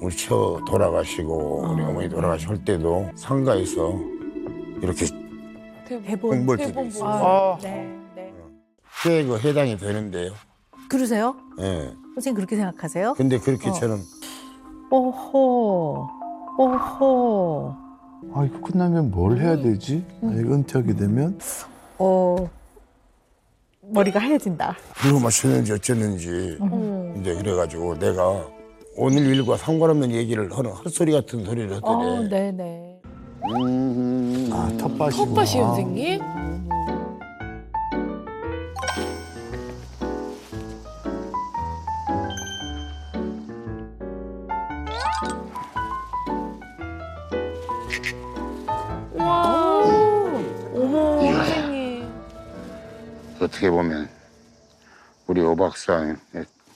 우리 처 돌아가시고 우리 어머니 돌아가실 때도 상가에서 이렇게 공부할 때도 있어요. 네, 네. 꽤 그 해당이 되는데요. 그러세요? 예. 선생님 그렇게 생각하세요? 근데 그렇게 저는 오호, 오호. 아, 이거 끝나면 뭘 해야 되지? 이거 은퇴하게 되면? 머리가 하얘진다. 누구 마셨는지 어쨌는지 이제 그래가지고 내가 오늘 일과 상관없는 얘기를 하는 헛소리 같은 소리를 하더래. 네네. 아, 텃밭이구나. 텃밭이 선생님? 와, 어머 선생님. 어떻게 보면 우리 오 박사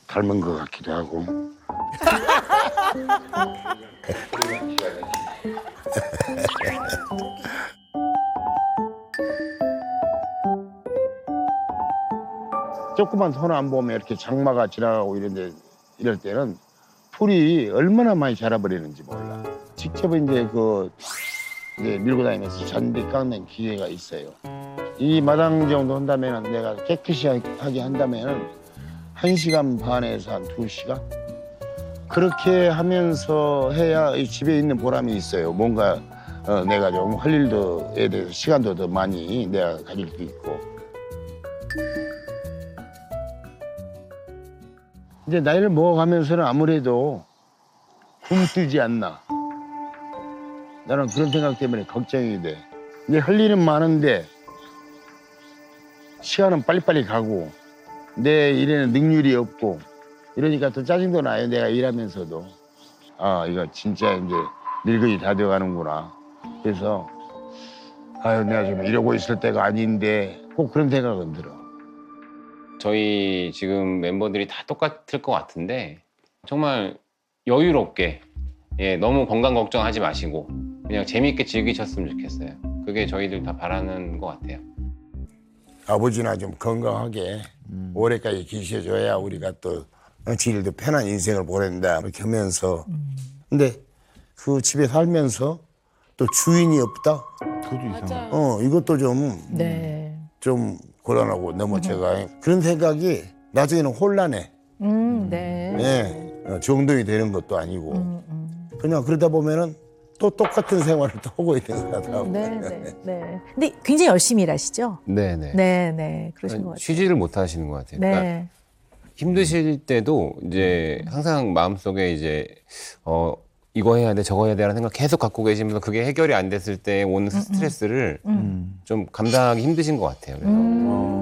닮은 것 같기도 하고. 조그만 손 안 보면 이렇게 장마가 지나가고 이럴 때는 풀이 얼마나 많이 자라버리는지 몰라. 직접 이제 밀고 다니면서 잔디 깎는 기계가 있어요. 이 마당 정도 한다면 내가 깨끗이 하게 한다면 1시간 반에서 한 2시간? 그렇게 하면서 해야 이 집에 있는 보람이 있어요. 뭔가 내가 좀 할 일도에 대해서 시간도 더 많이 내가 가질 수 있고. 이제 나이를 먹어가면서는 아무래도 굶뜨지 않나. 나는 그런 생각 때문에 걱정이 돼. 이제 할 일은 많은데 시간은 빨리빨리 가고 내 일에는 능률이 없고 이러니까 더 짜증도 나요. 내가 일하면서도. 아, 이거 진짜 이제 늙은이 다 되어가는구나. 그래서 아유, 내가 좀 이러고 있을 때가 아닌데 꼭 그런 생각은 들어. 저희 지금 멤버들이 다 똑같을 것 같은데 정말 여유롭게 너무 건강 걱정하지 마시고 그냥 재미있게 즐기셨으면 좋겠어요. 그게 저희들 다 바라는 것 같아요. 아버지나 좀 건강하게 오래까지 계셔줘야 우리가 또 지일도 편한 인생을 보낸다 이렇게 하면서 근데 그 집에 살면서 또 주인이 없다? 그것도 이상해. 맞아요. 이것도 좀 네. 곤란하고 너무 제가 그런 생각이 나중에는 혼란해. 네. 정동이 되는 것도 아니고 그냥 그러다 보면은 또 똑같은 생활을 또 하고 있는 것 같아요. 네. 근데 굉장히 열심히 일하시죠? 네네. 네. 그러신 것 같아요. 쉬지를 못하시는 것 같아요. 그러니까 네. 힘드실 때도 이제 항상 마음속에 이제 이거 해야 돼 저거 해야 돼라는 생각 계속 갖고 계시면서 그게 해결이 안 됐을 때 오는 스트레스를 좀 감당하기 힘드신 것 같아요.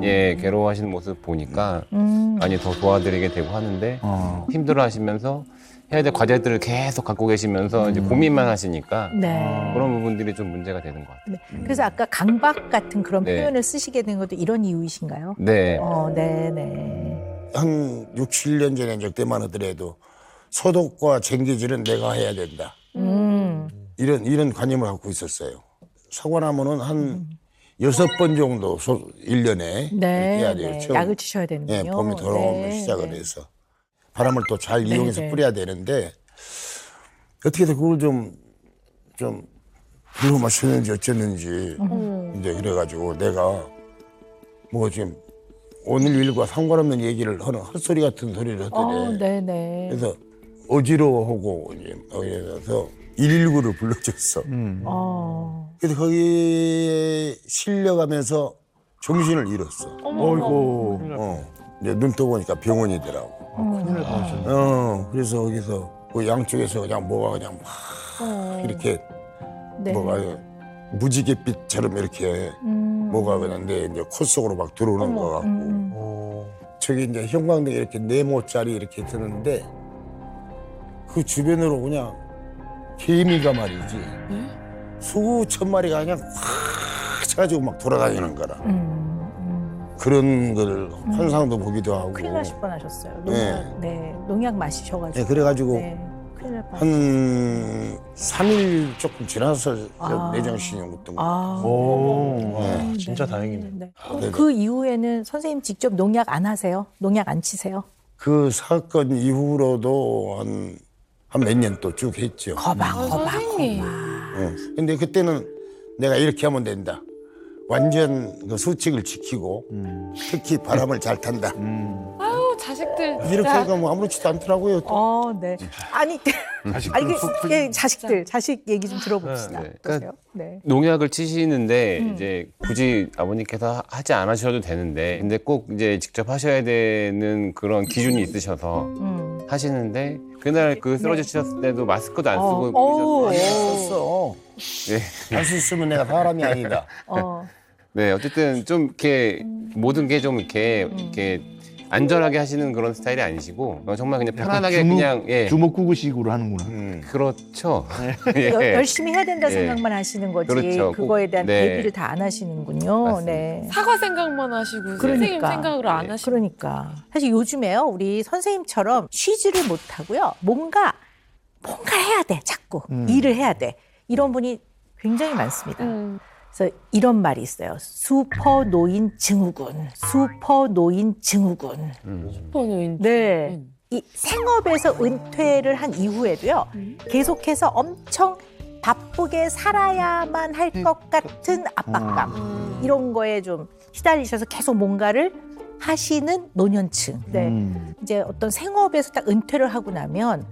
그래서 괴로워하시는 모습 보니까 많이 더 도와드리게 되고 하는데 힘들어하시면서 해야 될 과제들을 계속 갖고 계시면서 이제 고민만 하시니까 네. 그런 부분들이 좀 문제가 되는 것 같아요. 네. 그래서 아까 강박 같은 그런 네. 표현을 쓰시게 된 것도 이런 이유이신가요? 네. 네. 한 6, 7년 전에 적 때만 하더라도 소독과 쟁기질은 내가 해야 된다. 이런 관념을 갖고 있었어요. 사고 나면은 한 6번 정도 1년에 네. 해야 돼요. 네. 처음. 약을 치셔야 되는군요. 예, 봄이 돌아오면 시작을 해서 바람을 또 잘 이용해서 네. 뿌려야 되는데 어떻게든 그걸 좀 누구 마셨는지 어쨌는지 이제 그래가지고 내가 뭐 지금 오늘 일과 상관없는 얘기를 하는 헛소리 같은 소리를 하더래. 네네. 그래서 어지러워하고 이제 그래서 119를 불러줬어. 그래서 거기에 실려가면서 정신을 잃었어. 어이구. 이제 눈 떠보니까 병원이더라고. 큰일 날 뻔하셨네. 그래서 거기서 그 양쪽에서 그냥 뭐가 그냥 막 이렇게 네. 뭐가 무지갯빛처럼 이렇게 뭐가 그냥 내 이제 코 속으로 막 들어오는 것 같고 저기 이제 형광등이 이렇게 네모짜리 이렇게 드는데 그 주변으로 그냥 개미가 말이지 수천 마리가 그냥 확 쳐가지고 막 돌아다니는 거라. 그런 걸 환상도 보기도 하고. 큰일 나실 뻔하셨어요. 네. 농약 마시셔가지고. 네, 그래가지고 네, 큰일 날 뻔. 한 3일 조금 지나서 내정신이 왔던 거. 오. 진짜 다행이네. 네. 네네. 그 이후에는 선생님 직접 농약 안 하세요? 농약 안 치세요? 그 사건 이후로도 한 한 몇 년 또 쭉 했죠. 거봐. 선생님. 근데 그때는 내가 이렇게 하면 된다. 완전 그 수칙을 지키고 특히 바람을 잘 탄다. 아유 자식들. 이렇게 진짜. 하니까 뭐 아무렇지도 않더라고요. 또. 네. 아니, 자식 얘기 좀 들어봅시다. 네. 어떠세요? 네. 농약을 치시는데 이제 굳이 아버님께서 하지 않으셔도 되는데 근데 꼭 이제 직접 하셔야 되는 그런 기준이 있으셔서 하시는데 그날 그 쓰러지셨을 때도 마스크도 안 쓰고 어우. 계셨어요. 썼어. 네. 할수 있으면 내가 사람이 아니다. 네, 어쨌든 좀 이렇게 모든 게 좀 이렇게 안전하게 하시는 그런 스타일이 아니시고 정말 그냥 편안하게 그냥 주먹구구식으로 하는구나. 그렇죠. 예. 열심히 해야 된다 예. 생각만 하시는 거지 그렇죠. 그거에 대한 네. 대비를 다 안 하시는군요. 맞습니다. 네. 사과 생각만 하시고 선생님 생각을 안 하시고. 그러니까 사실 요즘에요 우리 선생님처럼 쉬지를 못하고요 뭔가 해야 돼 자꾸 일을 해야 돼 이런 분이 굉장히 많습니다. 그래서 이런 말이 있어요. 슈퍼노인 증후군. 슈퍼노인. 네. 이 생업에서 은퇴를 한 이후에도요 계속해서 엄청 바쁘게 살아야만 할 것 같은 압박감 이런 거에 좀 시달리셔서 계속 뭔가를 하시는 노년층. 네. 이제 어떤 생업에서 딱 은퇴를 하고 나면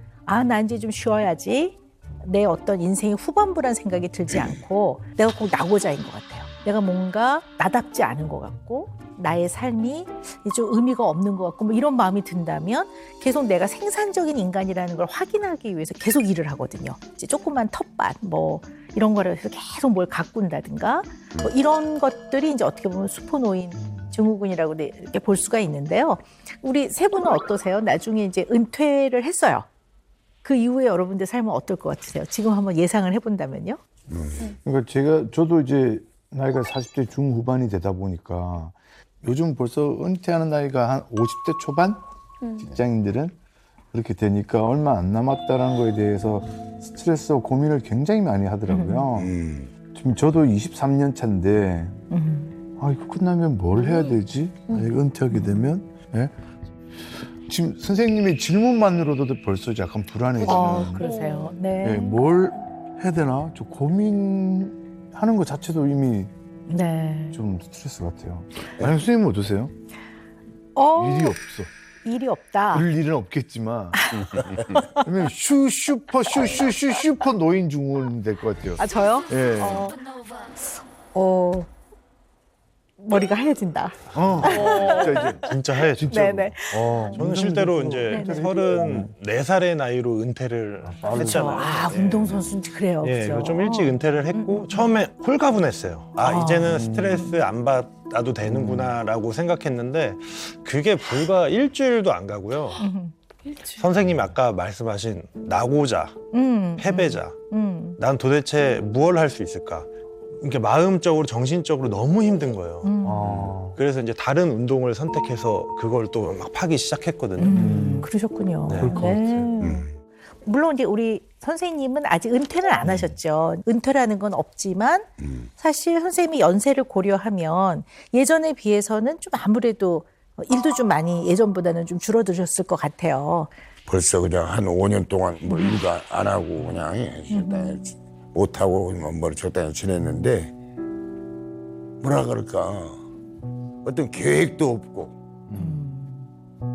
나 이제 좀 쉬어야지. 내 어떤 인생의 후반부란 생각이 들지 않고 내가 꼭 나고자인 것 같아요. 내가 뭔가 나답지 않은 것 같고 나의 삶이 좀 의미가 없는 것 같고 뭐 이런 마음이 든다면 계속 내가 생산적인 인간이라는 걸 확인하기 위해서 계속 일을 하거든요. 이제 조그만 텃밭 뭐 이런 거를 해서 계속 뭘 가꾼다든가 뭐 이런 것들이 이제 어떻게 보면 슈퍼노인 증후군이라고 이렇게 볼 수가 있는데요. 우리 세 분은 어떠세요? 나중에 이제 은퇴를 했어요. 그 이후에 여러분들 삶은 어떨 것 같으세요? 지금 한번 예상을 해본다면요. 그러니까 저도 이제 나이가 40대 중후반이 되다 보니까 요즘 벌써 은퇴하는 나이가 한 50대 초반 직장인들은 그렇게 되니까 얼마 안 남았다는 거에 대해서 스트레스와 고민을 굉장히 많이 하더라고요. 지금 저도 23년 차인데 이거 끝나면 뭘 해야 되지? 이거 은퇴하게 되면? 예? 지금 선생님의 질문만으로도 벌써 약간 불안해지는. 그러세요. 예, 네. 뭘 해야 되나? 저 고민하는 것 자체도 이미 네. 좀 스트레스 같아요. 아니, 선생님은 어떠세요? 일이 없어. 일이 없다. 그럴 일은 없겠지만. 그러면 슈퍼 노인 증후군 될 것 같아요. 저요? 예. 머리가 하얘진다. 진짜 하얘죠. 네네. 저는 실제로 이제 네네. 34살의 나이로 은퇴를 했잖아요. 운동선수인지 그래요. 예, 그죠? 좀 일찍 은퇴를 했고 처음에 홀가분했어요. 이제는 스트레스 안 받아도 되는구나라고 생각했는데 그게 불과 일주일도 안 가고요. 선생님이 아까 말씀하신 나고자, 패배자, 난 도대체 무엇을 할 수 있을까? 이렇게 마음적으로 정신적으로 너무 힘든 거예요. 그래서 이제 다른 운동을 선택해서 그걸 또 막 파기 시작했거든요. 그러셨군요. 네. 그럴 것 같아요. 물론 이제 우리 선생님은 아직 은퇴는 안 하셨죠. 은퇴라는 건 없지만 사실 선생님이 연세를 고려하면 예전에 비해서는 좀 아무래도 일도 좀 많이 예전보다는 좀 줄어드셨을 것 같아요. 벌써 그냥 한 5년 동안 뭐 일도 안 하고 그냥 적당히 못하고 뭐 적당히 지냈는데 뭐라 그럴까 어떤 계획도 없고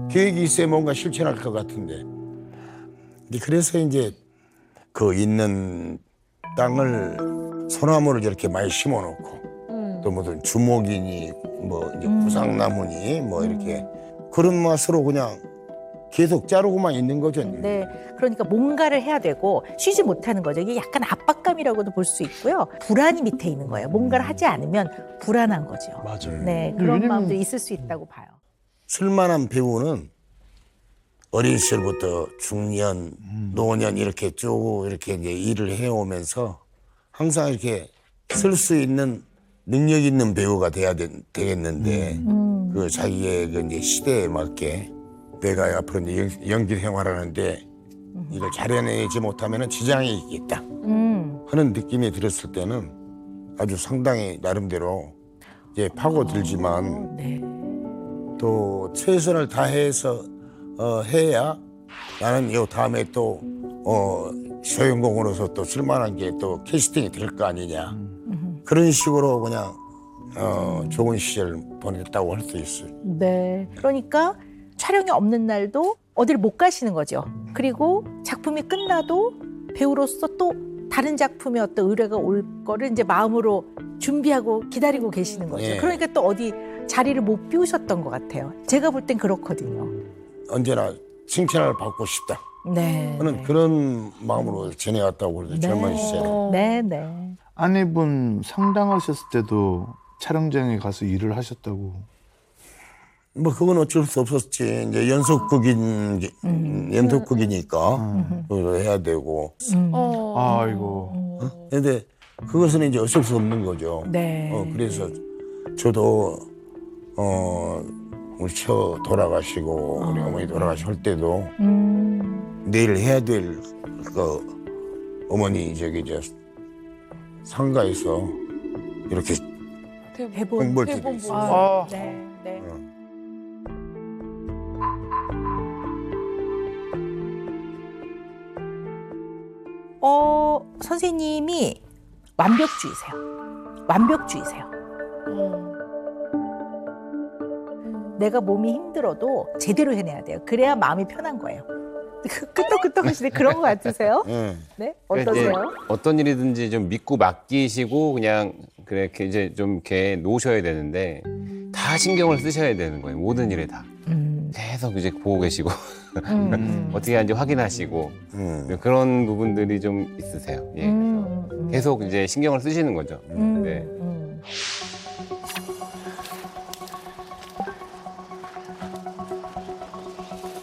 계획이 있어야 뭔가 실천할 것 같은데 그래서 이제 그 있는 땅을 소나무를 이렇게 많이 심어놓고 또 무슨 주목이니 뭐 이제 구상나무니 뭐 이렇게 그런 맛으로 그냥 계속 자르고만 있는 거죠. 네, 그러니까 뭔가를 해야 되고 쉬지 못하는 거죠. 이게 약간 압박감이라고도 볼 수 있고요. 불안이 밑에 있는 거예요. 뭔가를 하지 않으면 불안한 거죠. 맞아요. 네, 그런 마음도 있을 수 있다고 봐요. 쓸만한 배우는 어린 시절부터 중년, 노년 이렇게 쭉 이렇게 이제 일을 해오면서 항상 이렇게 쓸 수 있는 능력 있는 배우가 되겠는데 그 자기의 그 이제 시대에 맞게 내가 앞으로 이제 연기 생활하는데 이걸 잘해내지 못하면 지장이 있겠다 하는 느낌이 들었을 때는 아주 상당히 나름대로 이제 파고들지만 네. 또 최선을 다해서 해야 나는 이 다음에 또 소형공으로서 또 쓸만한 게 또 캐스팅이 될 거 아니냐. 그런 식으로 그냥 좋은 시절 보냈다고 할 수 있어요. 네. 그러니까 촬영이 없는 날도 어디를 못 가시는 거죠. 그리고 작품이 끝나도 배우로서 또 다른 작품의 어떤 의뢰가 올 거를 이제 마음으로 준비하고 기다리고 계시는 거죠. 예. 그러니까 또 어디 자리를 못 비우셨던 것 같아요. 제가 볼 땐 그렇거든요. 언제나 칭찬을 받고 싶다. 네. 저는 그런 마음으로 지내왔다고 그러죠. 젊은 시절. 네, 네. 아내분 상담하셨을 때도 촬영장에 가서 일을 하셨다고. 뭐 그건 어쩔 수 없었지. 이제 연속극이니까 그걸 해야 되고. 아이고. 근데 그것은 이제 어쩔 수 없는 거죠. 네. 그래서 저도 우리 처 돌아가시고 우리 어머니 돌아가실 때도 내일 해야 될 그 어머니 저기 저 상가에서 이렇게 공부할 때도 있어요. 네, 네. 선생님이 완벽주의세요. 완벽주의세요. 내가 몸이 힘들어도 제대로 해내야 돼요. 그래야 마음이 편한 거예요. 끄떡끄떡 하시네. 그런 거 같으세요? 네? 어떠세요? 이제 어떤 일이든지 좀 믿고 맡기시고 그냥 그렇게 이제 좀 이렇게 놓으셔야 되는데 다 신경을 쓰셔야 되는 거예요. 모든 일에 다. 계속 이제 보고 계시고 어떻게 하는지 확인하시고 그런 부분들이 좀 있으세요. 예. 그래서 계속 이제 신경을 쓰시는 거죠. 네.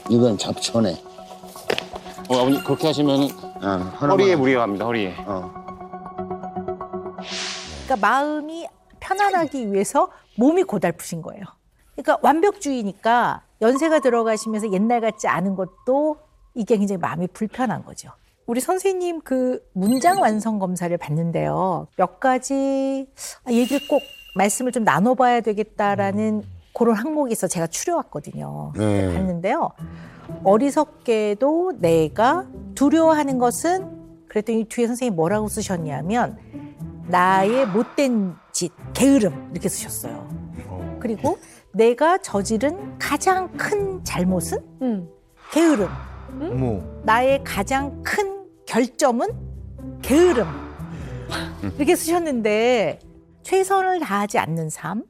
이건 잡초네. 아버님 그렇게 하시면 허리에 무리가 갑니다. 허리에. 그러니까 마음이 편안하기 위해서 몸이 고달프신 거예요. 그러니까 완벽주의니까 연세가 들어가시면서 옛날 같지 않은 것도 이게 굉장히 마음이 불편한 거죠. 우리 선생님 그 문장 완성 검사를 봤는데요. 몇 가지 얘기를 꼭 말씀을 좀 나눠봐야 되겠다라는 그런 항목이 있어 제가 추려왔거든요. 봤는데요. 어리석게도 내가 두려워하는 것은 그랬더니 뒤에 선생님이 뭐라고 쓰셨냐면 나의 못된 짓, 게으름 이렇게 쓰셨어요. 그리고 내가 저지른 가장 큰 잘못은 게으름. 나의 가장 큰 결점은 게으름. 이렇게 쓰셨는데 최선을 다하지 않는 삶,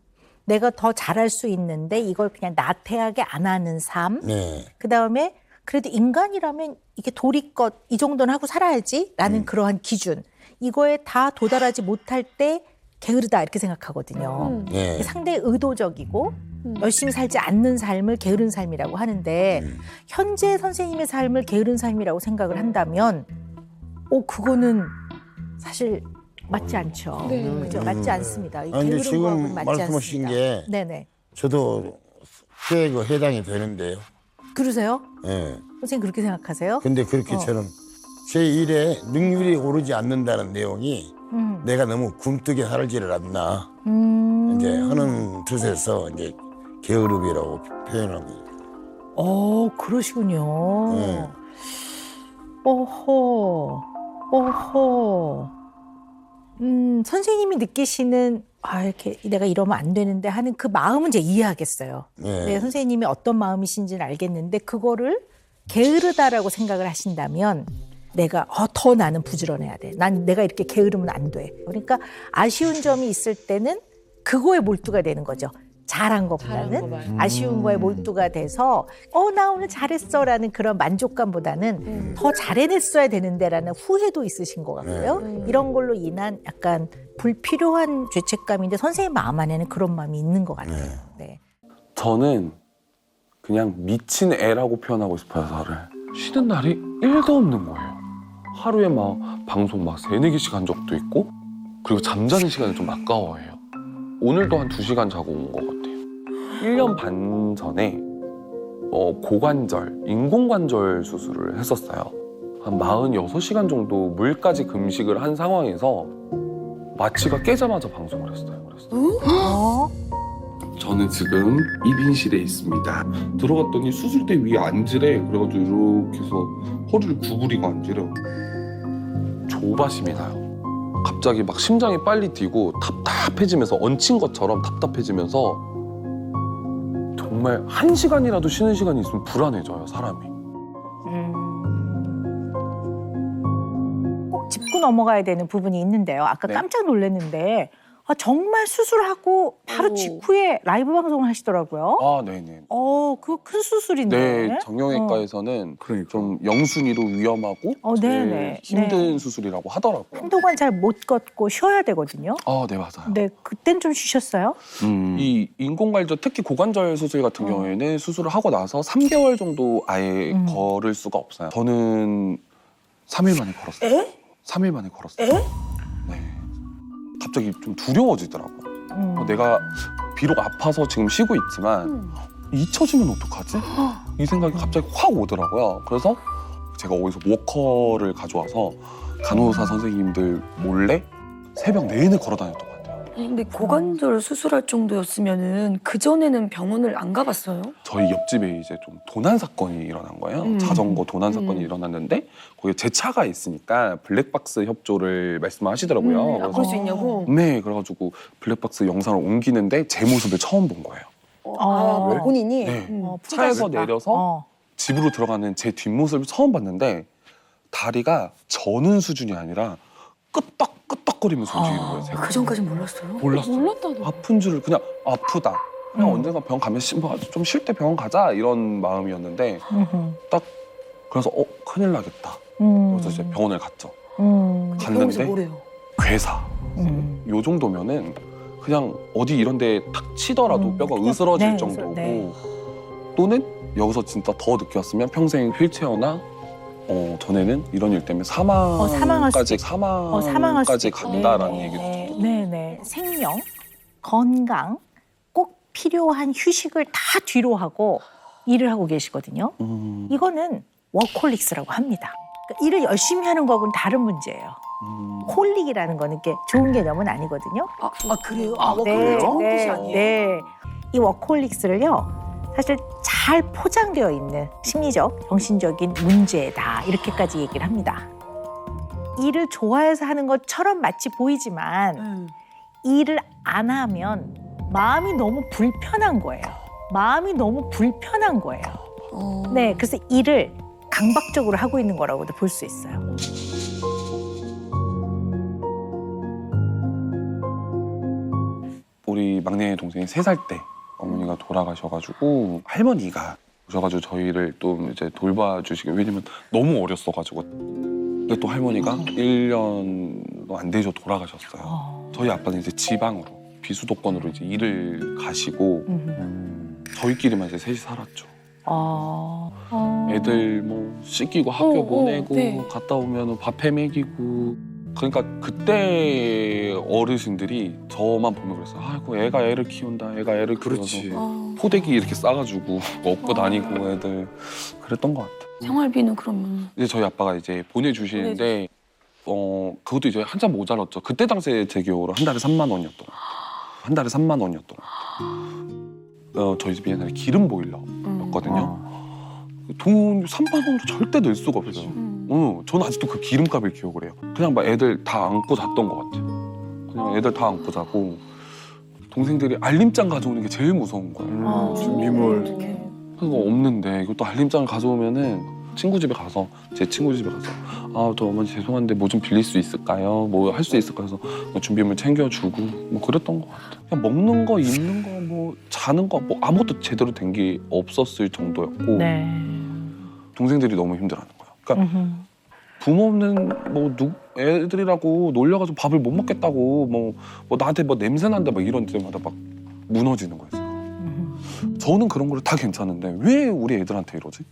내가 더 잘할 수 있는데 이걸 그냥 나태하게 안 하는 삶. 그다음에 그래도 인간이라면 이게 도리껏 이 정도는 하고 살아야지라는 그러한 기준. 이거에 다 도달하지 못할 때 게으르다 이렇게 생각하거든요. 상당히 의도적이고 열심히 살지 않는 삶을 게으른 삶이라고 하는데 현재 선생님의 삶을 게으른 삶이라고 생각을 한다면 그거는 사실 맞지 않죠. 네. 그죠? 맞지 않습니다. 이 근데 게으른 지금 거하고는 맞지 말씀하신 않습니다. 게 네네. 저도 꽤 해당이 되는데요. 그러세요? 예. 선생님 그렇게 생각하세요? 근데 그렇게 저는 제 일에 능률이 오르지 않는다는 내용이 내가 너무 굼뜨게 살지를 않나. 이제 하는 뜻에서 이제 게으름이라고 표현하고. 그러시군요. 어허. 선생님이 느끼시는 이렇게 내가 이러면 안 되는데 하는 그 마음은 이제 이해하겠어요. 네, 선생님이 어떤 마음이신지는 알겠는데 그거를 게으르다라고 생각을 하신다면 내가 더 나는 부지런해야 돼. 내가 이렇게 게으르면 안 돼. 그러니까 아쉬운 점이 있을 때는 그거에 몰두가 되는 거죠. 잘한 것보다는 아쉬운 거에 몰두가 돼서 나 오늘 잘했어라는 그런 만족감보다는 더 잘해냈어야 되는데라는 후회도 있으신 것 같고요. 이런 걸로 인한 약간 불필요한 죄책감인데 선생님 마음 안에는 그런 마음이 있는 것 같아요. 네. 저는 그냥 미친 애라고 표현하고 싶어요, 저를. 쉬는 날이 1도 없는 거예요. 하루에 막 방송 막 3-4개씩 한 적도 있고 그리고 잠자는 시간을 좀 아까워해요. 오늘도 한 2시간 자고 온 것 같아요. 1년 반 전에 고관절, 인공관절 수술을 했었어요. 한 46시간 정도 물까지 금식을 한 상황에서 마취가 깨자마자 방송을 했어요. 그래서 저는 지금 입인실에 있습니다. 들어갔더니 수술대 위에 앉으래. 그래가지고 이렇게 해서 허리를 구부리고 앉으래요. 조바심이 나요. 갑자기 막 심장이 빨리 뛰고 답답해지면서 얹힌 것처럼 답답해지면서 정말 1시간이라도 쉬는 시간이 있으면 불안해져요, 사람이. 꼭 짚고 넘어가야 되는 부분이 있는데요. 아까 네. 깜짝 놀랐는데 정말 수술하고 바로 직후에 라이브 방송을 하시더라고요. 아, 네네. 그거 큰 수술인데. 네, 정형외과에서는 그러니까. 좀 영순위로 위험하고 네네. 제일 힘든 네. 수술이라고 하더라고요. 한동안 잘 못 걷고 쉬어야 되거든요. 아, 네, 맞아요. 네, 그땐 좀 쉬셨어요? 이 인공관절, 특히 고관절 수술 같은 경우에는 수술을 하고 나서 3개월 정도 아예 걸을 수가 없어요. 저는 3일 만에 걸었어요. 3일 만에 걸었어요. 네. 갑자기 좀 두려워지더라고요. 내가 비록 아파서 지금 쉬고 있지만 잊혀지면 어떡하지? 이 생각이 갑자기 확 오더라고요. 그래서 제가 어디서 워커를 가져와서 간호사 선생님들 몰래 새벽 내내 걸어 다녔던 것 같아요. 근데 고관절 수술할 정도였으면은 그 전에는 병원을 안 가봤어요? 저희 옆집에 이제 좀 도난 사건이 일어난 거예요. 자전거 도난 사건이 일어났는데 거기에 제 차가 있으니까 블랙박스 협조를 말씀하시더라고요. 그럴 수 있냐고? 네, 그래가지고 블랙박스 영상을 옮기는데 제 모습을 처음 본 거예요. 아, 본인이? 네. 푸짐하다. 차에서 내려서 집으로 들어가는 제 뒷모습을 처음 봤는데 다리가 저는 수준이 아니라 끄떡끄떡거리면서 움직이는 거예요. 제가. 그 전까진 몰랐어요? 몰랐어요. 몰랐다도. 아픈 줄을 그냥 아프다. 그냥 언젠가 병원 가면 좀 쉴 때 병원 가자 이런 마음이었는데 딱 그래서 큰일 나겠다. 그래서 이제 병원을 갔죠. 병원에서 갔는데 뭐래요? 괴사. 요 정도면은 그냥 어디 이런 데 탁 치더라도 뼈가 그냥, 으스러질 네, 정도고 네. 또는 여기서 진짜 더 늦게 왔으면 평생 휠체어나 전에는 이런 일 때문에 사망할 수도 있고. 사망까지 간다라는 얘기도 들었어요. 네네. 생명, 건강, 꼭 필요한 휴식을 다 뒤로 하고 일을 하고 계시거든요. 이거는 워커홀릭스라고 합니다. 그러니까 일을 열심히 하는 거하고는 다른 문제예요. 홀릭이라는 거는 게 좋은 개념은 아니거든요. 그래요? 워커홀릭 좋은 뜻이 아니에요? 네. 이 워커홀릭스를요. 사실 잘 포장되어 있는 심리적, 정신적인 문제다. 이렇게까지 얘기를 합니다. 일을 좋아해서 하는 것처럼 마치 보이지만 일을 안 하면 마음이 너무 불편한 거예요. 마음이 너무 불편한 거예요. 네, 그래서 일을 강박적으로 하고 있는 거라고도 볼 수 있어요. 우리 막내 동생이 3살 때 어머니가 돌아가셔가지고 할머니가 오셔가지고 저희를 또 이제 돌봐주시고 왜냐면 너무 어렸어가지고 근데 또 할머니가 1년도 안 되셔 돌아가셨어요. 저희 아빠는 이제 지방으로 비수도권으로 이제 일을 가시고 저희끼리만 이제 셋이 살았죠. 애들 뭐 씻기고 학교 보내고 네. 갔다 오면 밥해 먹이고 그러니까 그때 어르신들이 저만 보면 그랬어요. 아이고 애가 애를 키운다. 애가 애를 그렇지. 키워서 포대기 이렇게 싸가지고 업고 다니고 애들 그랬던 것 같아요. 생활비는 그러면 이제 저희 아빠가 이제 보내주시는데 그것도 이제 한참 모자랐죠. 그때 당시에 제 기억으로 한 달에 3만 원이었던 것 같아요. 한 달에 3만 원이었던 것 같아요. 저희 집이 옛날에 기름 보일러였거든요. 돈 3만 원도 절대 낼 수가 없어요. 저는 아직도 그 기름값을 기억을 해요. 그냥 막 애들 다 안고 잤던 것 같아요. 그냥 애들 다 안고 자고 동생들이 알림장 가져오는 게 제일 무서운 거예요. 준비물. 그거 없는데 이것도 알림장을 가져오면은 친구 집에 가서 제 친구 집에 가서 저 어머니 죄송한데 뭐 좀 빌릴 수 있을까요? 뭐 할 수 있을까요? 해서 뭐 준비물 챙겨주고 뭐 그랬던 것 같아요. 그냥 먹는 거, 입는 거, 뭐 자는 거 뭐 아무것도 제대로 된 게 없었을 정도였고 네. 동생들이 너무 힘들어하는 거예요. 그러니까 부모는 뭐 애들이라고 놀려가지고 밥을 못 먹겠다고 뭐 나한테 뭐 냄새 난다 막 이런 때마다 막 무너지는 거예요. 제가. 저는 그런 걸 다 괜찮은데 왜 우리 애들한테 이러지?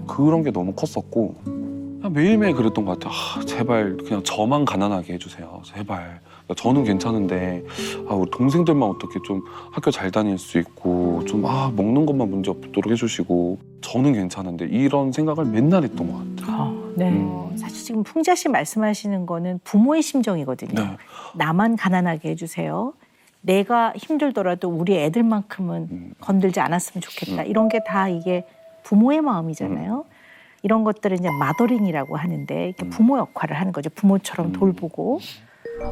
그런 게 너무 컸었고 그냥 매일매일 그랬던 것 같아요. 제발 그냥 저만 가난하게 해주세요. 제발. 저는 괜찮은데 우리 동생들만 어떻게 좀 학교 잘 다닐 수 있고 좀 먹는 것만 문제 없도록 해주시고 저는 괜찮은데 이런 생각을 맨날 했던 것 같아요. 네. 사실 지금 풍자 씨 말씀하시는 거는 부모의 심정이거든요. 네. 나만 가난하게 해주세요. 내가 힘들더라도 우리 애들만큼은 건들지 않았으면 좋겠다. 이런 게 다 이게 부모의 마음이잖아요. 이런 것들을 이제 마더링이라고 하는데 이렇게 부모 역할을 하는 거죠. 부모처럼 돌보고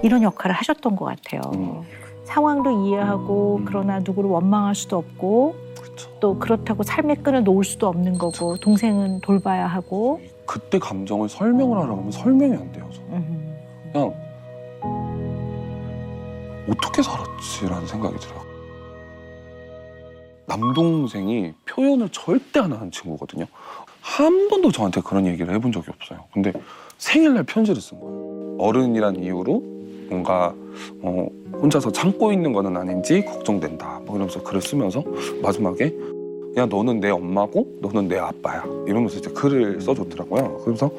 이런 역할을 하셨던 것 같아요. 상황도 이해하고 그러나 누구를 원망할 수도 없고 또 그렇다고 삶의 끈을 놓을 수도 없는 거고 동생은 돌봐야 하고. 그때 감정을 설명을 하라고 하면 설명이 안 돼요. 저는. 그냥 어떻게 살았지라는 생각이 들어요. 남동생이 표현을 절대 안 하는 친구거든요. 한 번도 저한테 그런 얘기를 해본 적이 없어요. 근데 생일날 편지를 쓴 거예요. 어른이란 이유로 뭔가 혼자서 참고 있는 거는 아닌지 걱정된다. 뭐 이러면서 글을 쓰면서 마지막에 그냥 너는 내 엄마고 너는 내 아빠야. 이러면서 이제 글을 써줬더라고요. 그래서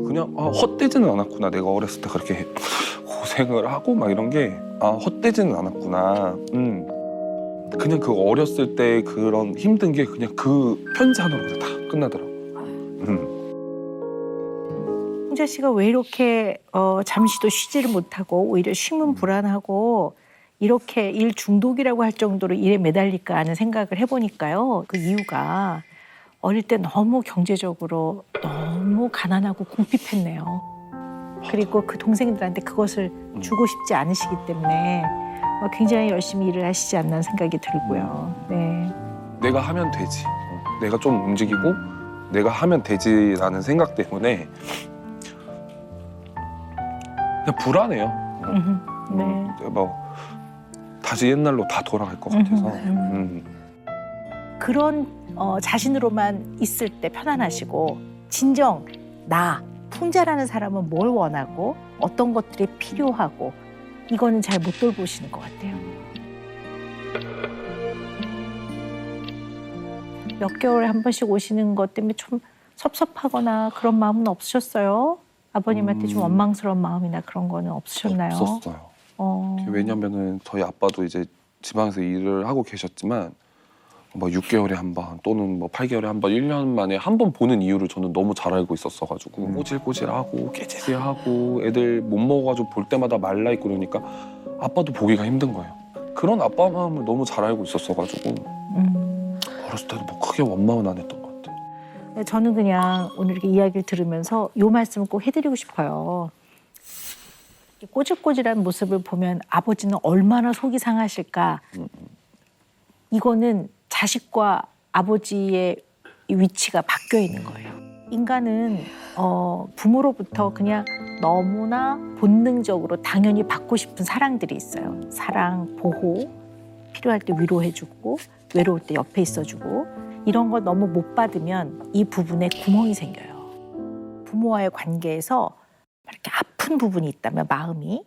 그냥 헛되지는 않았구나. 내가 어렸을 때 그렇게 고생을 하고 막 이런 게 헛되지는 않았구나. 그냥 그 어렸을 때 그런 힘든 게 그냥 그 편지 하나로 다 끝나더라고요. 홍자 씨가 왜 이렇게 잠시도 쉬지를 못하고 오히려 쉬면 불안하고 이렇게 일 중독이라고 할 정도로 일에 매달릴까 하는 생각을 해보니까요. 그 이유가 어릴 때 너무 경제적으로 너무 가난하고 궁핍했네요. 그리고 그 동생들한테 그것을 주고 싶지 않으시기 때문에 굉장히 열심히 일을 하시지 않나 생각이 들고요. 네. 내가 하면 되지. 내가 좀 움직이고 내가 하면 되지라는 생각 때문에 그냥 불안해요. 네. 뭐 다시 옛날로 다 돌아갈 것 같아서. 그런 자신으로만 있을 때 편안하시고 진정 나 풍자라는 사람은 뭘 원하고 어떤 것들이 필요하고 이거는 잘 못 돌보시는 것 같아요. 몇 개월에 한 번씩 오시는 것 때문에 좀 섭섭하거나 그런 마음은 없으셨어요? 아버님한테 좀 원망스러운 마음이나 그런 거는 없으셨나요? 없었어요. 왜냐면은 저희 아빠도 이제 지방에서 일을 하고 계셨지만 뭐 6개월에 한 번 또는 뭐 8개월에 한 번, 1년 만에 한 번 보는 이유를 저는 너무 잘 알고 있었어가지고 꼬질꼬질하고 깨질이하고 애들 못 먹어가지고 볼 때마다 말라있고 그러니까 아빠도 보기가 힘든 거예요. 그런 아빠 마음을 너무 잘 알고 있었어가지고 어렸을 때도 뭐 크게 원망은 안 했던 것 같아요. 저는 그냥 오늘 이렇게 이야기를 들으면서 이 말씀을 꼭 해드리고 싶어요. 꼬질꼬질한 모습을 보면 아버지는 얼마나 속이 상하실까. 이거는 자식과 아버지의 위치가 바뀌어 있는 거예요. 인간은 부모로부터 그냥 너무나 본능적으로 당연히 받고 싶은 사랑들이 있어요. 사랑, 보호, 필요할 때 위로해주고 외로울 때 옆에 있어주고 이런 걸 너무 못 받으면 이 부분에 구멍이 생겨요. 부모와의 관계에서 이렇게 아픈 부분이 있다면 마음이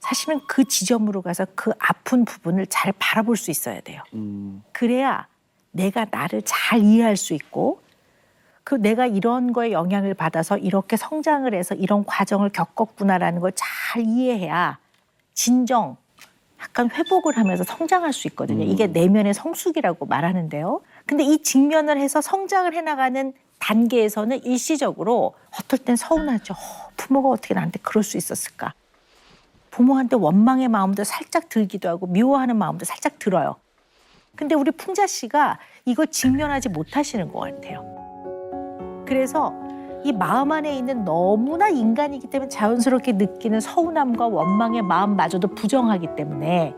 사실은 그 지점으로 가서 그 아픈 부분을 잘 바라볼 수 있어야 돼요. 그래야 내가 나를 잘 이해할 수 있고 그 내가 이런 거에 영향을 받아서 이렇게 성장을 해서 이런 과정을 겪었구나라는 걸 잘 이해해야 진정 약간 회복을 하면서 성장할 수 있거든요. 이게 내면의 성숙이라고 말하는데요. 근데 이 직면을 해서 성장을 해나가는 단계에서는 일시적으로 어떨 땐 서운하죠. 부모가 어떻게 나한테 그럴 수 있었을까. 부모한테 원망의 마음도 살짝 들기도 하고 미워하는 마음도 살짝 들어요. 근데 우리 풍자 씨가 이걸 직면하지 못하시는 것 같아요. 그래서 이 마음 안에 있는 너무나 인간이기 때문에 자연스럽게 느끼는 서운함과 원망의 마음마저도 부정하기 때문에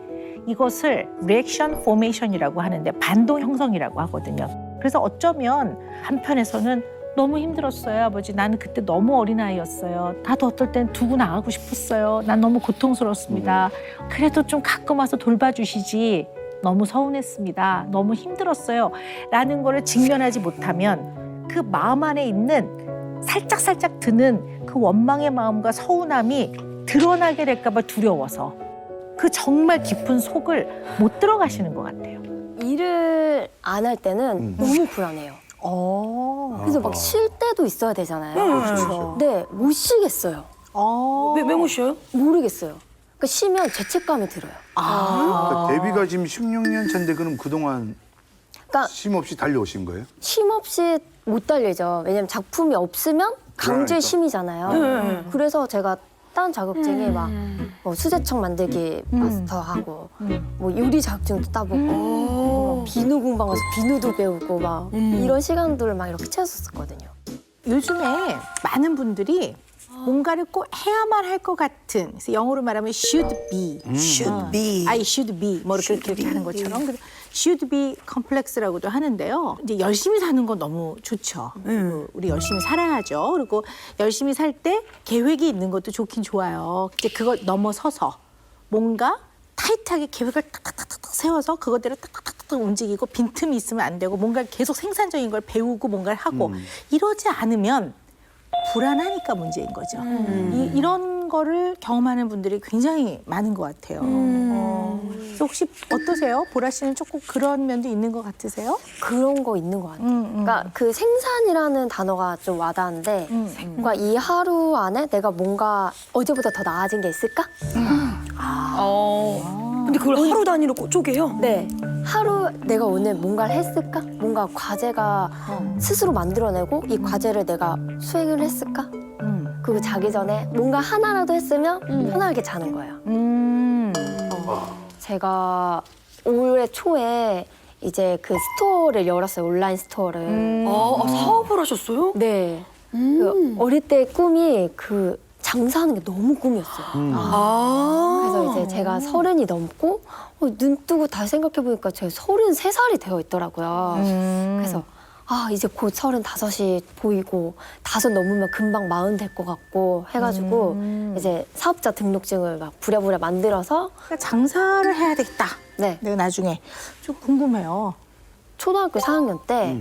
이것을 리액션 포메이션이라고 하는데 반동 형성이라고 하거든요. 그래서 어쩌면 한편에서는 너무 힘들었어요, 아버지. 나는 그때 너무 어린아이였어요. 나도 어떨 땐 두고 나가고 싶었어요. 난 너무 고통스럽습니다. 그래도 좀 가끔 와서 돌봐주시지. 너무 서운했습니다. 너무 힘들었어요. 라는 거를 직면하지 못하면 그 마음 안에 있는 살짝살짝 드는 그 원망의 마음과 서운함이 드러나게 될까 봐 두려워서 그 정말 깊은 속을 못 들어가시는 것 같아요. 일을 안 할 때는 너무 불안해요. 그래서 막 쉴 때도 있어야 되잖아요. 그렇죠. 네, 못 쉬겠어요. 왜 못 쉬어요? 모르겠어요. 그러니까 쉬면 죄책감이 들어요. 그러니까 데뷔가 지금 16년 차인데 그럼 그동안 그러니까 쉼 없이 달려오신 거예요? 쉼 없이 못 달리죠. 왜냐면 작품이 없으면 강제 심의잖아요. 그래서 제가 딴 자격증에 막 수제청 만들기 마스터하고 뭐 요리 자격증도 따보고 뭐 비누 공방 가서 비누도 배우고 막 이런 시간들을 막 이렇게 채웠었거든요. 요즘에 많은 분들이 뭔가를 꼭 해야만 할 것 같은, 그래서 영어로 말하면 should be, should be. I should be, 뭐 이렇게 하는 것처럼 그래서 should be complex라고도 하는데요. 이제 열심히 사는 건 너무 좋죠. 우리 열심히 살아야죠. 그리고 열심히 살 때 계획이 있는 것도 좋긴 좋아요. 이제 그걸 넘어서서 뭔가 타이트하게 계획을 탁탁탁탁 세워서 그것대로 탁탁탁탁 움직이고 빈틈이 있으면 안 되고 뭔가 계속 생산적인 걸 배우고 뭔가를 하고 이러지 않으면 불안하니까 문제인 거죠. 이런 거를 경험하는 분들이 굉장히 많은 것 같아요. 그래서 혹시 어떠세요? 보라 씨는 조금 그런 면도 있는 것 같으세요? 그런 거 있는 것 같아요. 그러니까 그 생산이라는 단어가 좀 와닿는데 뭔가 이 하루 안에 내가 뭔가 어제보다 더 나아진 게 있을까? 근데 그걸 하루 단위로 쪼개요? 네. 하루 내가 오늘 뭔가를 했을까? 뭔가 과제가 스스로 만들어내고 이 과제를 내가 수행을 했을까? 그리고 자기 전에 뭔가 하나라도 했으면 편하게 자는 거예요. 제가 올해 초에 이제 그 스토어를 열었어요. 온라인 스토어를. 사업을 하셨어요? 네. 그 어릴 때 꿈이 그 장사하는 게 너무 꿈이었어요. 그래서 이제 제가 30이 넘고 눈 뜨고 다시 생각해보니까 제가 33살이 되어 있더라고요. 그래서 이제 곧 35이 보이고 5 넘으면 금방 40 될 것 같고 해가지고 이제 사업자 등록증을 막 부랴부랴 만들어서 그러니까 장사를 해야 되겠다. 네. 내가 나중에 좀 궁금해요. 초등학교 4학년 때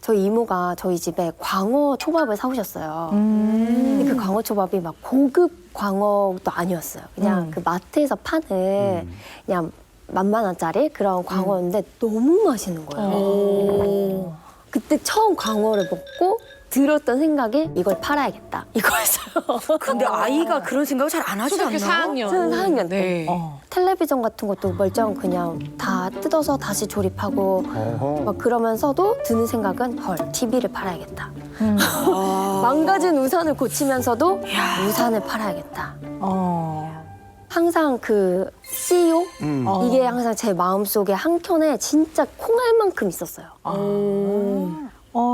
저희 이모가 저희 집에 광어 초밥을 사오셨어요. 근데 그 광어 초밥이 막 고급 광어도 아니었어요. 그냥 그 마트에서 파는 그냥 만만원짜리 그런 광어였는데 너무 맛있는 거예요. 그때 처음 광어를 먹고 들었던 생각이 이걸 팔아야겠다. 이거였어요. 근데 아이가 그런 생각을 잘 안 하지 않나요? 초등학교 4학년. 저는 4학년 때. 네. 텔레비전 같은 것도 멀쩡 그냥 다 뜯어서 다시 조립하고 막 그러면서도 드는 생각은 TV를 팔아야겠다. 망가진 우산을 고치면서도 우산을 팔아야겠다. 항상 그 CEO? 이게 항상 제 마음속에 한켠에 진짜 콩알만큼 있었어요.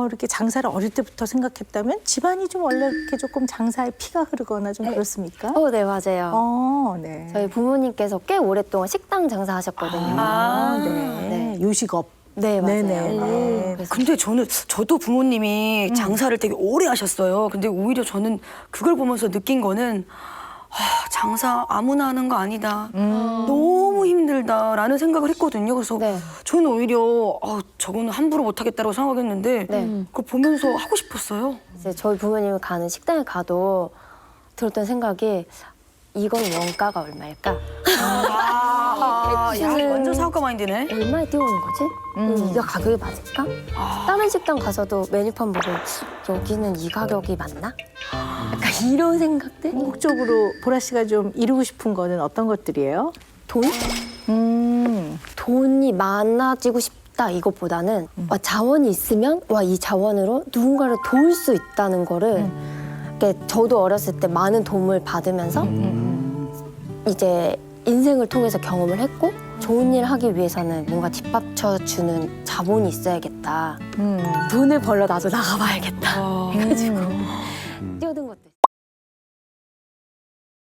이렇게 장사를 어릴 때부터 생각했다면 집안이 좀 원래 이렇게 조금 장사에 피가 흐르거나 좀 그렇습니까? 네, 맞아요. 네. 저희 부모님께서 꽤 오랫동안 식당 장사하셨거든요. 네. 요식업. 네, 맞아요. 네네. 그래서 근데 저도 부모님이 장사를 되게 오래 하셨어요. 근데 오히려 저는 그걸 보면서 느낀 거는 장사 아무나 하는 거 아니다. 너무 힘들다라는 생각을 했거든요. 그래서 네. 저는 오히려 저거는 함부로 못하겠다고 생각했는데 네. 그걸 보면서 하고 싶었어요. 이제 저희 부모님이 가는 식당에 가도 들었던 생각이 이건 원가가 얼마일까? 완전 사업가 마인드네. 얼마에 띄우는 거지? 이게 가격이 맞을까? 다른 식당 가서도 메뉴판 보고 여기는 이 가격이 맞나? 약간 이런 생각들? 궁극적으로 보라 씨가 좀 이루고 싶은 거는 어떤 것들이에요? 돈? 돈이 많아지고 싶다 이것보다는 자원이 있으면 이 자원으로 누군가를 도울 수 있다는 거를 저도 어렸을 때 많은 도움을 받으면서 이제 인생을 통해서 경험을 했고 좋은 일 하기 위해서는 뭔가 뒷받쳐주는 자본이 있어야겠다. 돈을 벌러 나도 나가봐야겠다. 해가지고